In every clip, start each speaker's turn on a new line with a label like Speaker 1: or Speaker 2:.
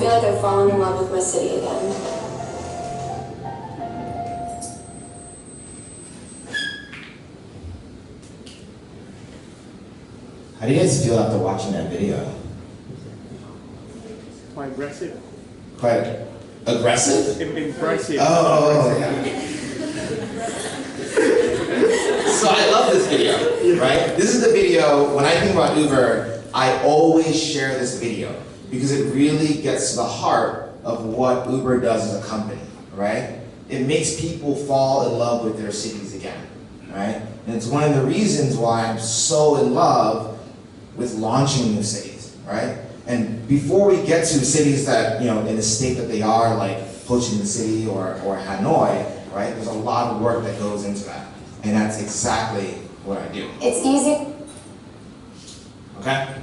Speaker 1: feel like I've fallen in love with my city again.
Speaker 2: How do you guys feel after watching that video?
Speaker 3: Quite aggressive.
Speaker 2: Quite aggressive?
Speaker 3: Impressive.
Speaker 2: Oh, yeah. So I love this video, right? This is the video, when I think about Uber, I always share this video because it really gets to the heart of what Uber does as a company, right? It makes people fall in love with their cities again, right? And it's one of the reasons why I'm so in love with launching new cities, right? And before we get to cities that, in the state that they are, like Ho Chi Minh City or Hanoi, right? There's a lot of work that goes into that. And that's exactly what I do.
Speaker 1: It's easy.
Speaker 2: Okay?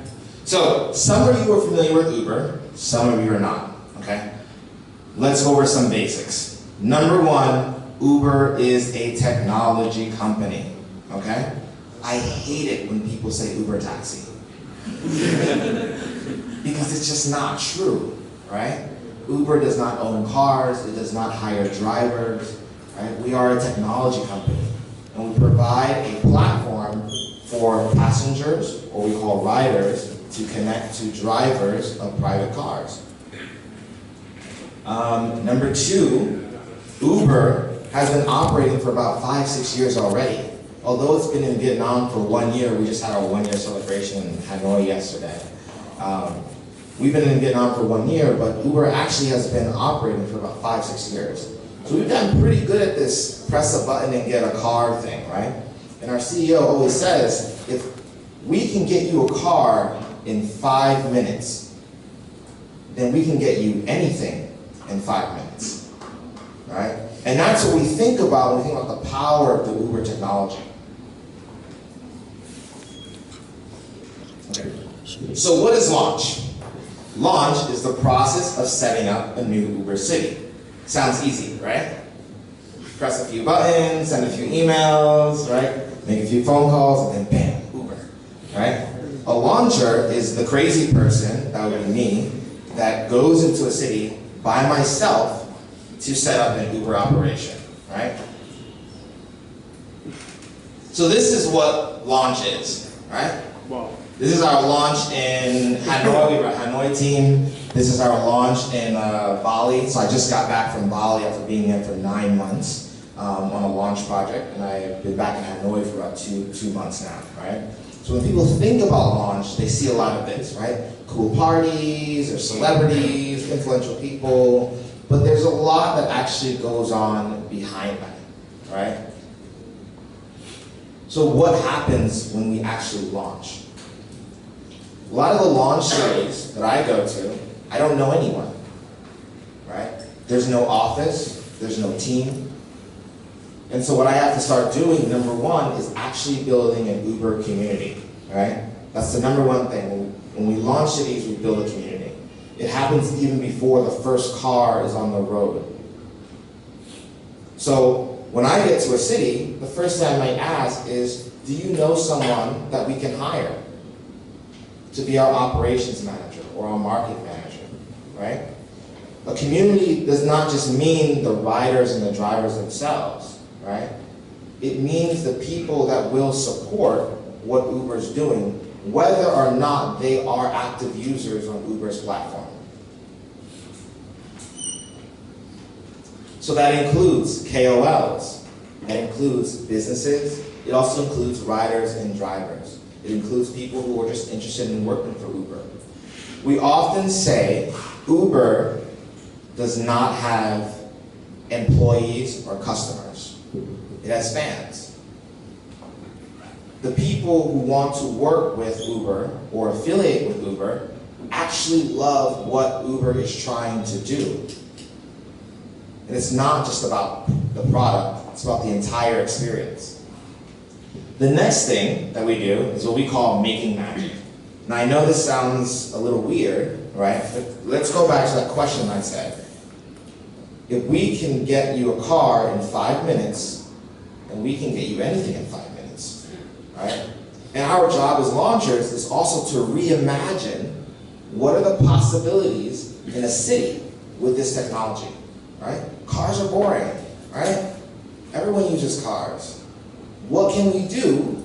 Speaker 2: So, some of you are familiar with Uber, some of you are not, okay? Let's go over some basics. Number one, Uber is a technology company, okay? I hate it when people say Uber taxi. Because it's just not true, right? Uber does not own cars, it does not hire drivers, right? We are a technology company, and we provide a platform for passengers, or we call riders, to connect to drivers of private cars. Number two, Uber has been operating for about 5-6 years already. Although it's been in Vietnam for 1 year, we just had our 1-year celebration in Hanoi yesterday. We've been in Vietnam for 1 year, but Uber actually has been operating for about 5-6 years. So we've gotten pretty good at this press a button and get a car thing, right? And our CEO always says, if we can get you a car in 5 minutes, then we can get you anything in 5 minutes, right? And that's what we think about when we think about the power of the Uber technology. Okay. So what is launch? Launch is the process of setting up a new Uber city. Sounds easy, right? Press a few buttons, send a few emails, right? Make a few phone calls, and then bam, Uber, right? A launcher is the crazy person, that would be me, that goes into a city by myself to set up an Uber operation, right? So this is what launch is, right?
Speaker 3: Wow.
Speaker 2: This is our launch in Hanoi. We were a Hanoi team. This is our launch in Bali. So I just got back from Bali after being there for 9 months on a launch project, and I've been back in Hanoi for about two months now, right? So when people think about launch, they see a lot of this, right? Cool parties, or celebrities, influential people, but there's a lot that actually goes on behind that, right? So what happens when we actually launch? A lot of the launch series that I go to, I don't know anyone, right? There's no office, there's no team. And so what I have to start doing, number one, is actually building an Uber community, right? That's the number one thing. When we launch cities, we build a community. It happens even before the first car is on the road. So when I get to a city, the first thing I might ask is, do you know someone that we can hire to be our operations manager or our market manager, right? A community does not just mean the riders and the drivers themselves, right? It means the people that will support what Uber's doing, whether or not they are active users on Uber's platform. So that includes KOLs, that includes businesses, it also includes riders and drivers. It includes people who are just interested in working for Uber. We often say Uber does not have employees or customers. It has fans. The people who want to work with Uber or affiliate with Uber actually love what Uber is trying to do. And it's not just about the product, it's about the entire experience. The next thing that we do is what we call making magic. Now I know this sounds a little weird, right? But let's go back to that question I said. If we can get you a car in 5 minutes, then we can get you anything in 5 minutes, right? And our job as launchers is also to reimagine what are the possibilities in a city with this technology, right? Cars are boring, right? Everyone uses cars. What can we do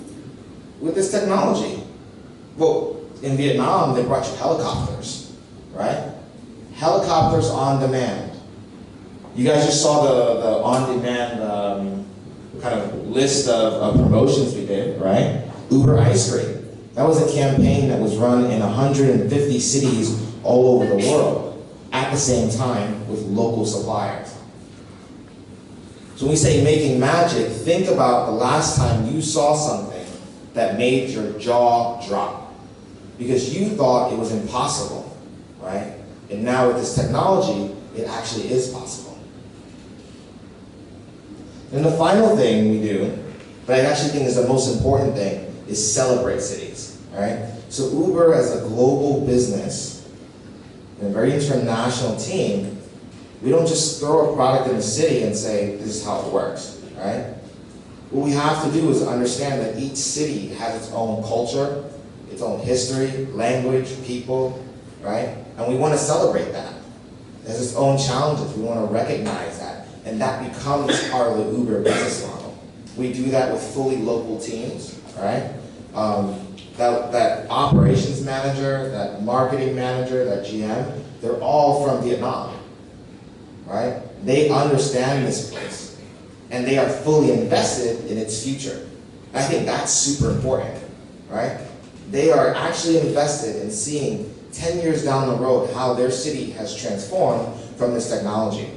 Speaker 2: with this technology? Well, in Vietnam, they brought you helicopters, right? Helicopters on demand. You guys just saw the on-demand kind of list of promotions we did, right? Uber ice cream. That was a campaign that was run in 150 cities all over the world at the same time with local suppliers. So when we say making magic, think about the last time you saw something that made your jaw drop because you thought it was impossible, right? And now with this technology, it actually is possible. And the final thing we do, but I actually think is the most important thing, is celebrate cities, all right? So Uber as a global business, and a very international team, we don't just throw a product in a city and say, this is how it works, all right? What we have to do is understand that each city has its own culture, its own history, language, people, right? And we want to celebrate that. It has its own challenges. We want to recognize that. And that becomes part of the Uber business model. We do that with fully local teams, right? That operations manager, that marketing manager, that GM, they're all from Vietnam, right? They understand this place, and they are fully invested in its future. I think that's super important, right? They are actually invested in seeing 10 years down the road how their city has transformed from this technology.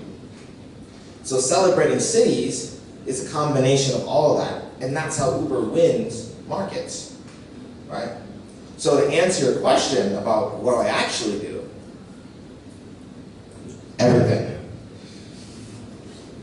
Speaker 2: So celebrating cities is a combination of all of that, and that's how Uber wins markets, right? So to answer your question about what do I actually do, everything.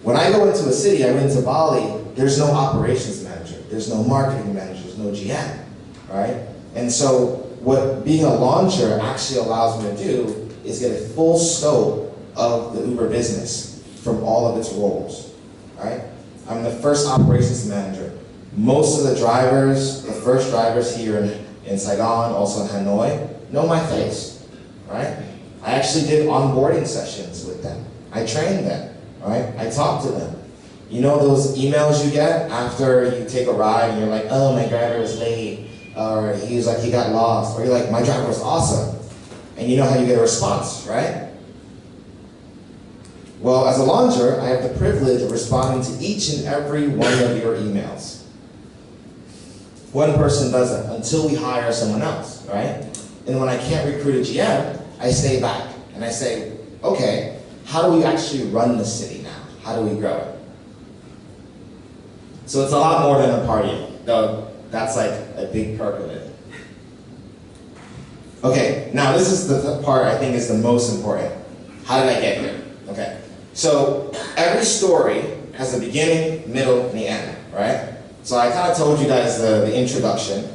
Speaker 2: When I go into a city, I went into Bali, there's no operations manager, there's no marketing manager, there's no GM, right? And so what being a launcher actually allows me to do is get a full scope of the Uber business from all of its roles, right? I'm the first operations manager. Most of the drivers, the first drivers here in Saigon, also in Hanoi, know my face, right? I actually did onboarding sessions with them. I trained them, right? I talked to them. You know those emails you get after you take a ride and you're like, oh, my driver was late, or he was like, he got lost, or you're like, my driver was awesome. And you know how you get a response, right? Well, as a launcher, I have the privilege of responding to each and every one of your emails. One person does it until we hire someone else, right? And when I can't recruit a GM, I stay back and I say, okay, how do we actually run the city now? How do we grow it? So it's a lot more than a party, though that's like a big perk of it. Okay, now this is the part I think is the most important. How did I get here? Okay. So every story has a beginning, middle, and the end, right? So I kind of told you guys the introduction,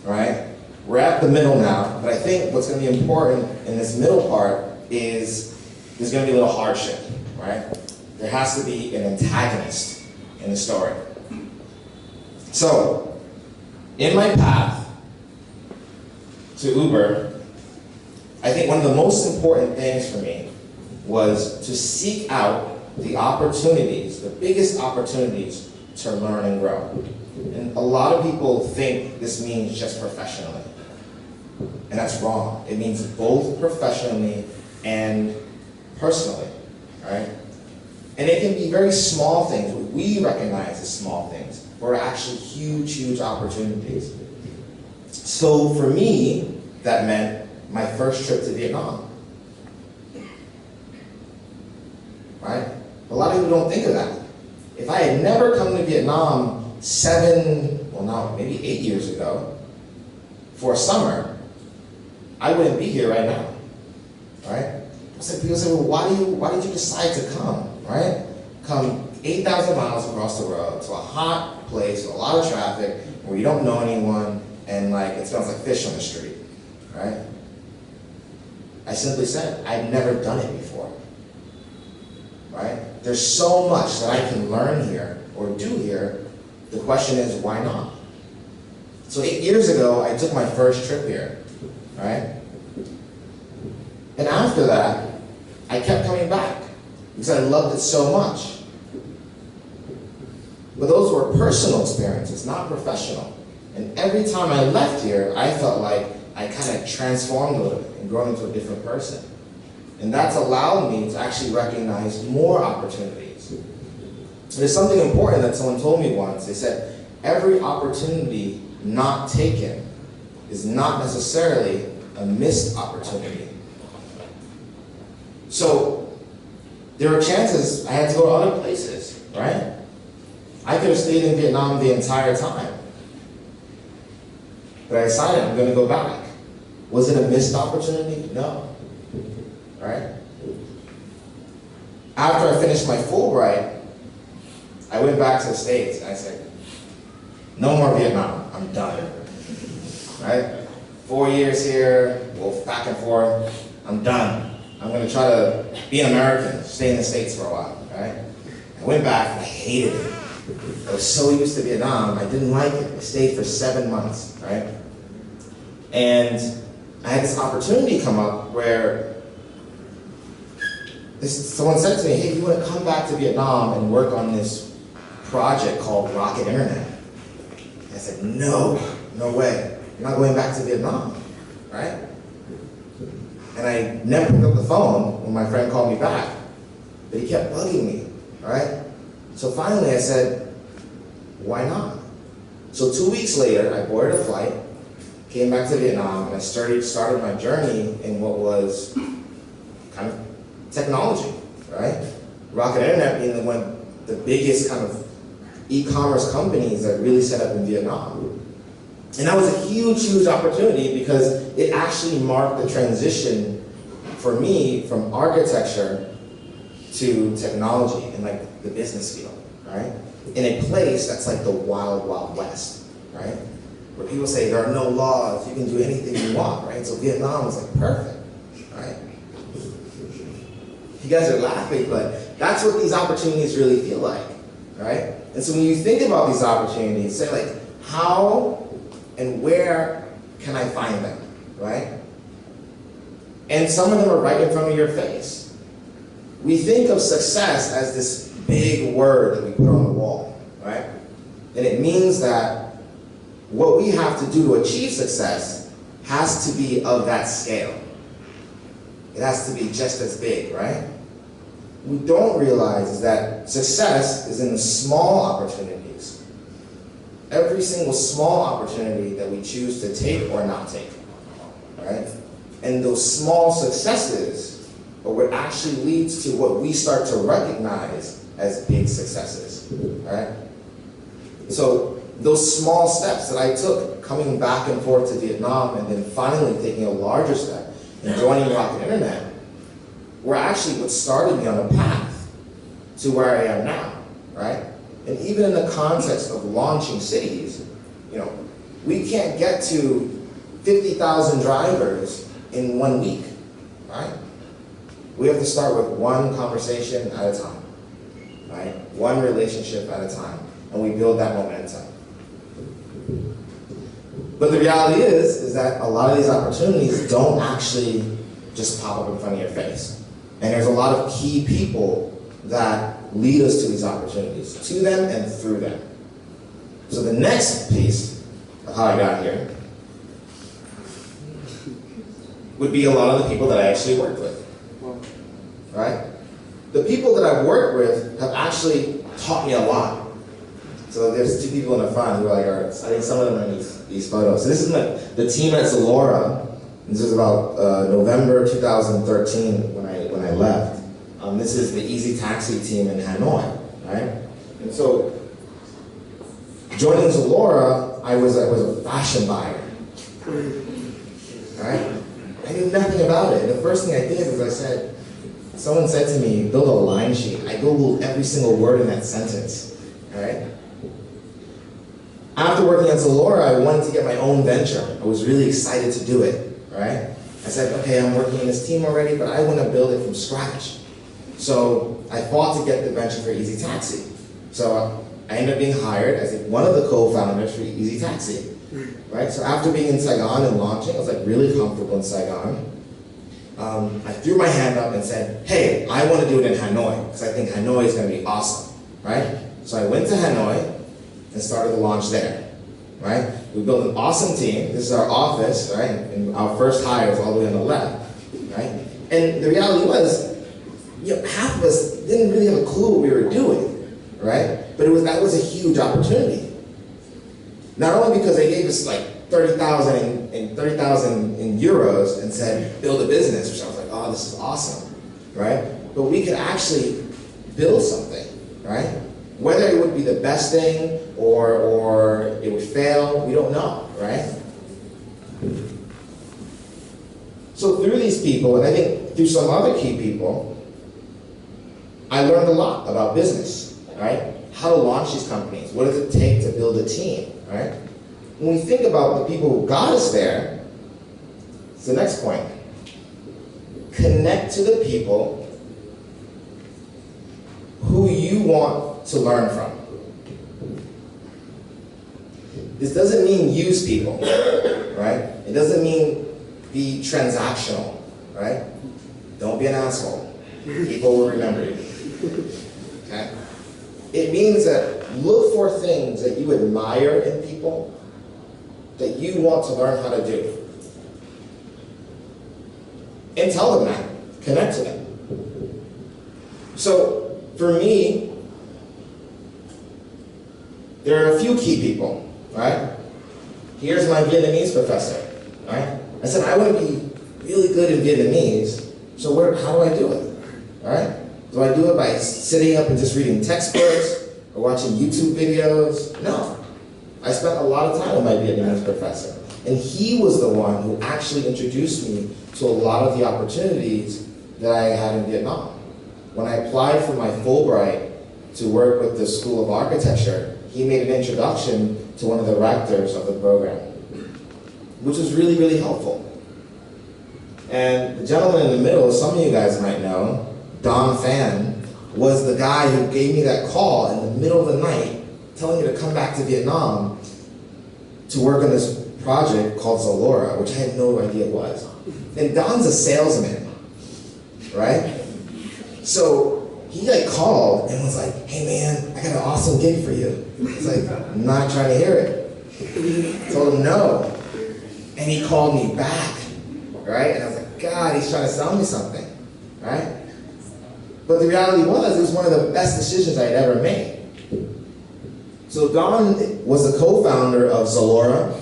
Speaker 2: right? We're at the middle now, but I think what's going to be important in this middle part is there's going to be a little hardship, right? There has to be an antagonist in the story. So, in my path to Uber, I think one of the most important things for me was to seek out the opportunities, the biggest opportunities to learn and grow. And a lot of people think this means just professionally. And that's wrong. It means both professionally and personally, right? And it can be very small things, what we recognize as small things, or actually huge, huge opportunities. So for me, that meant my first trip to Vietnam. Right? A lot of people don't think of that. If I had never come to Vietnam maybe 8 years ago, for a summer, I wouldn't be here right now, right? So people say, well, why did you decide to come, right? Come 8,000 miles across the road to a hot place with a lot of traffic where you don't know anyone and like it smells like fish on the street, right? I simply said, I've never done it before, right? There's so much that I can learn here or do here. The question is, why not? So 8 years ago, I took my first trip here, right? And after that, I kept coming back because I loved it so much. But those were personal experiences, not professional. And every time I left here, I felt like I kind of transformed a little bit and grown into a different person. And that's allowed me to actually recognize more opportunities. There's something important that someone told me once. They said, every opportunity not taken is not necessarily a missed opportunity. So there were chances I had to go to other places, right? I could have stayed in Vietnam the entire time. But I decided I'm going to go back. Was it a missed opportunity? No. Right? After I finished my Fulbright, I went back to the States and I said, no more Vietnam, I'm done. Right? 4 years here, we'll back and forth, I'm done. I'm going to try to be an American, stay in the States for a while. Right? I went back and I hated it. I was so used to Vietnam, I didn't like it. I stayed for 7 months, right? And I had this opportunity come up where someone said to me, hey, you want to come back to Vietnam and work on this project called Rocket Internet? And I said, no, no way. I'm not going back to Vietnam, right? And I never picked up the phone when my friend called me back, but he kept bugging me, right? So finally I said, why not? So 2 weeks later, I boarded a flight, came back to Vietnam, and I started my journey in what was kind of technology, right? Rocket Internet being the biggest kind of e-commerce companies that really set up in Vietnam. And that was a huge, huge opportunity because it actually marked the transition for me from architecture to technology and like the business field, right? In a place that's like the wild, wild west, right? Where people say there are no laws, you can do anything you want, right? So Vietnam was like perfect, right? You guys are laughing, but that's what these opportunities really feel like, right? And so when you think about these opportunities, say like, how and where can I find them, right? And some of them are right in front of your face. We think of success as this big word that we put on the wall, right? And it means that what we have to do to achieve success has to be of that scale. It has to be just as big, right? We don't realize is that success is in the small opportunities. Every single small opportunity that we choose to take or not take, right? And those small successes are what actually leads to what we start to recognize as big successes, right? So those small steps that I took coming back and forth to Vietnam and then finally taking a larger step and joining Rocket Internet were actually what started me on a path to where I am now, right? And even in the context of launching cities, you know, we can't get to 50,000 drivers in 1 week, right? We have to start with one conversation at a time, right? One relationship at a time, and we build that momentum. But the reality is that a lot of these opportunities don't actually just pop up in front of your face. And there's a lot of key people that lead us to these opportunities, to them and through them. So the next piece of how I got here would be a lot of the people that I actually worked with, right? The people that I've worked with have actually taught me a lot. So there's 2 people in the front who are like artists. I think some of them are in these photos. So this is the team at Zalora. This is about November 2013 when I left. This is the Easy Taxi team in Hanoi, right? And so joining Zalora, I was a fashion buyer, right? I knew nothing about it. And the first thing I did was someone said to me, build a line sheet. I Googled every single word in that sentence, right? After working at Zalora, I wanted to get my own venture. I was really excited to do it, right? I said, okay, I'm working in this team already, but I want to build it from scratch. So I fought to get the venture for Easy Taxi. So I ended up being hired as one of the co-founders for Easy Taxi, right? So after being in Saigon and launching, I was like really comfortable in Saigon. I threw my hand up and said, hey, I want to do it in Hanoi, because I think Hanoi is going to be awesome, right? So I went to Hanoi and started the launch there, right? We built an awesome team. This is our office, right? And our first hire is all the way on the left, right? And the reality was, half of us didn't really have a clue what we were doing, right? But that was a huge opportunity. Not only because they gave us like 30,000 in euros and said, build a business, which I was like, oh, this is awesome, right? But we could actually build something, right? Whether it would be the best thing or it would fail, we don't know, right? So through these people, and I think through some other key people, I learned a lot about business, right? How to launch these companies, what does it take to build a team, right? When we think about the people who got us there, it's the next point. Connect to the people who you want to learn from. This doesn't mean use people, right? It doesn't mean be transactional, right? Don't be an asshole. People will remember you, okay? It means that look for things that you admire in people that you want to learn how to do. And tell them that, connect to them. So, for me, there are a few key people, right? Here's my Vietnamese professor, right? I said, I want to be really good in Vietnamese, so how do I do it, all right? Do I do it by sitting up and just reading textbooks or watching YouTube videos? No. I spent a lot of time with my Vietnamese professor, and he was the one who actually introduced me to a lot of the opportunities that I had in Vietnam. When I applied for my Fulbright to work with the School of Architecture, he made an introduction to one of the rectors of the program, which was really, really helpful. And the gentleman in the middle, some of you guys might know, Don Phan, was the guy who gave me that call in the middle of the night telling me to come back to Vietnam to work on this project called Zalora, which I had no idea what it was. And Don's a salesman, right? So he called and was like, hey man, I got an awesome gig for you. He's like, I'm not trying to hear it. I told him no. And he called me back, right? And I was like, God, he's trying to sell me something, right? But the reality was, it was one of the best decisions I had ever made. So Don was the co-founder of Zalora,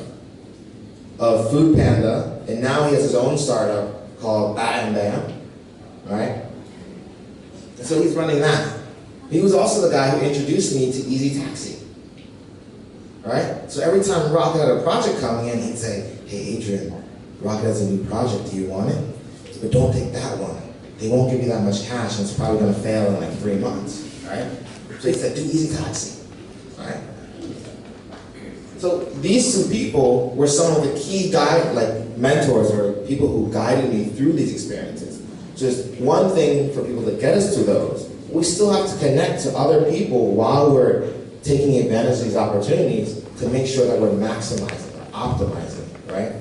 Speaker 2: of Food Panda, and now he has his own startup called Bam, right? And so he's running that. He was also the guy who introduced me to Easy Taxi, right? So every time Rocket had a project coming in, he'd say, hey Adrian, Rocket has a new project, do you want it? But don't take that one. They won't give you that much cash, and it's probably going to fail in like 3 months, right? So he said, do Easy Taxi. Right? So these two people were some of the key mentors or people who guided me through these experiences. Just one thing for people to get us to those, we still have to connect to other people while we're taking advantage of these opportunities to make sure that we're maximizing or optimizing, right?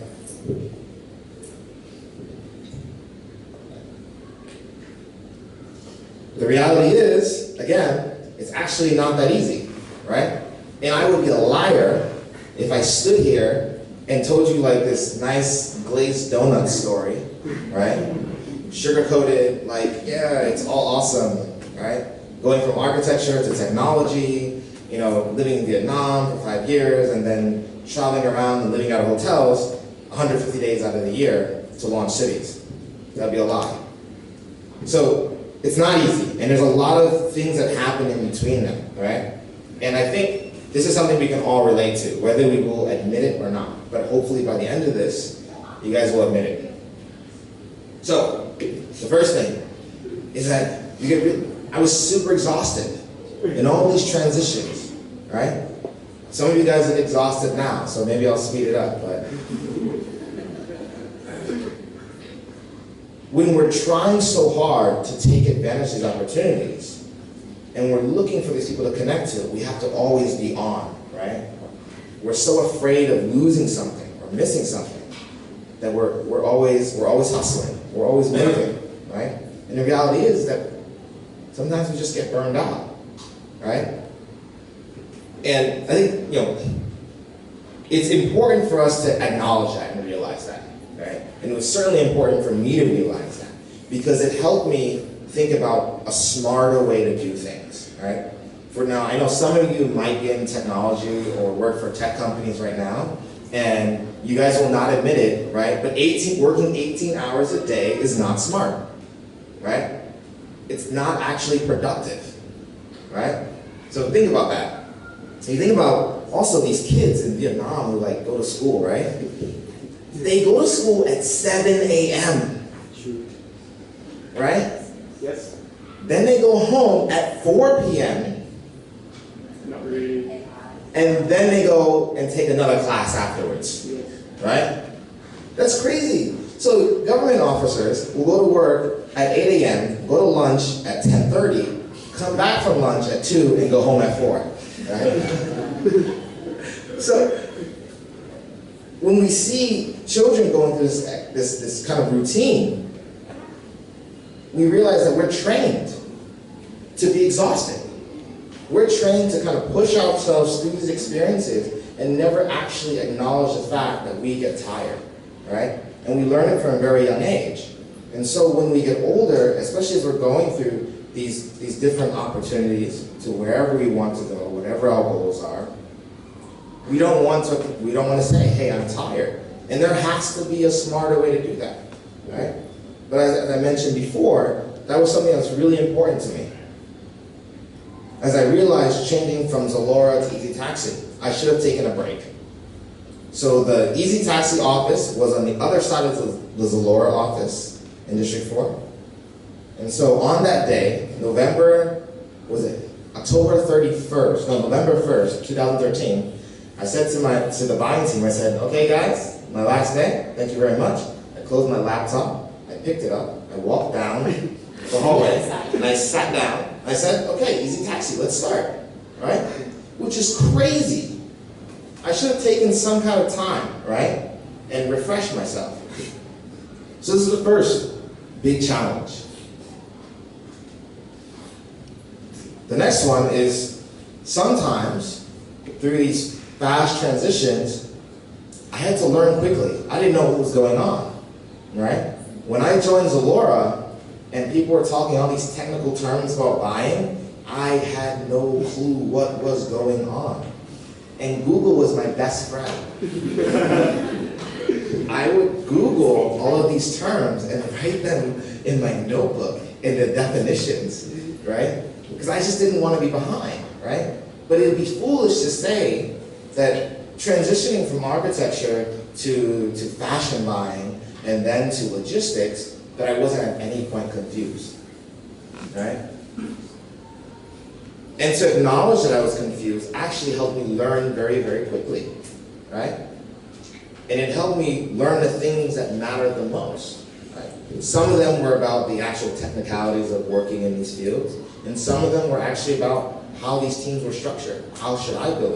Speaker 2: The reality is, again, it's actually not that easy, right? And I would be a liar if I stood here and told you this nice glazed donut story, right? Sugar-coated, yeah, it's all awesome, right? Going from architecture to technology, living in Vietnam for 5 years and then traveling around and living out of hotels 150 days out of the year to launch cities. That'd be a lie. So it's not easy, and there's a lot of things that happen in between them, right? And I think this is something we can all relate to, whether we will admit it or not. But hopefully by the end of this, you guys will admit it. So, the first thing is that I was super exhausted in all these transitions, right? Some of you guys are exhausted now, so maybe I'll speed it up, but when we're trying so hard to take advantage of these opportunities, and we're looking for these people to connect to, we have to always be on, right? We're so afraid of losing something or missing something that we're always hustling. We're always moving, right? And the reality is that sometimes we just get burned out, right? And I think, it's important for us to acknowledge that and realize that, right? And it was certainly important for me to realize that because it helped me think about a smarter way to do things, right? For now, I know some of you might be in technology or work for tech companies right now, and you guys will not admit it, right? But working 18 hours a day is not smart, right? It's not actually productive, right? So think about that. So you think about also these kids in Vietnam who go to school, right? They go to school at 7 a.m., right?
Speaker 3: Yes.
Speaker 2: Then they go home at 4 p.m.
Speaker 3: Not really.
Speaker 2: And then they go and take another class afterwards,
Speaker 3: Yes.
Speaker 2: right? That's crazy. So government officers will go to work at 8 a.m., go to lunch at 10:30, come back from lunch at 2 and go home at 4, right? So when we see children going through this kind of routine, we realize that we're trained to be exhausted. We're trained to kind of push ourselves through these experiences and never actually acknowledge the fact that we get tired, right? And we learn it from a very young age. And so when we get older, especially as we're going through these different opportunities to wherever we want to go, whatever our goals are, we don't want to say, hey, I'm tired. And there has to be a smarter way to do that, right? But as I mentioned before, that was something that's really important to me. As I realized changing from Zalora to Easy Taxi, I should have taken a break. So the Easy Taxi office was on the other side of the Zalora office in District 4. And so on that day, November 1st, 2013, I said to the buying team, I said, okay guys, my last day, thank you very much. I closed my laptop, I picked it up, I walked down the hallway, and I sat down. I said, okay, Easy Taxi, let's start, right? Which is crazy. I should have taken some kind of time, right? And refreshed myself. So this is the first big challenge. The next one is sometimes through these fast transitions, I had to learn quickly. I didn't know what was going on, right? When I joined Zalora and people were talking all these technical terms about buying, I had no clue what was going on. And Google was my best friend. I would Google all of these terms and write them in my notebook in the definitions, right? Because I just didn't want to be behind, right? But it would be foolish to say that transitioning from architecture to fashion buying and then to logistics, that I wasn't at any point confused, right? And to acknowledge that I was confused actually helped me learn very, very quickly, right? And it helped me learn the things that mattered the most, right? Some of them were about the actual technicalities of working in these fields, and some of them were actually about how these teams were structured. How should I build it?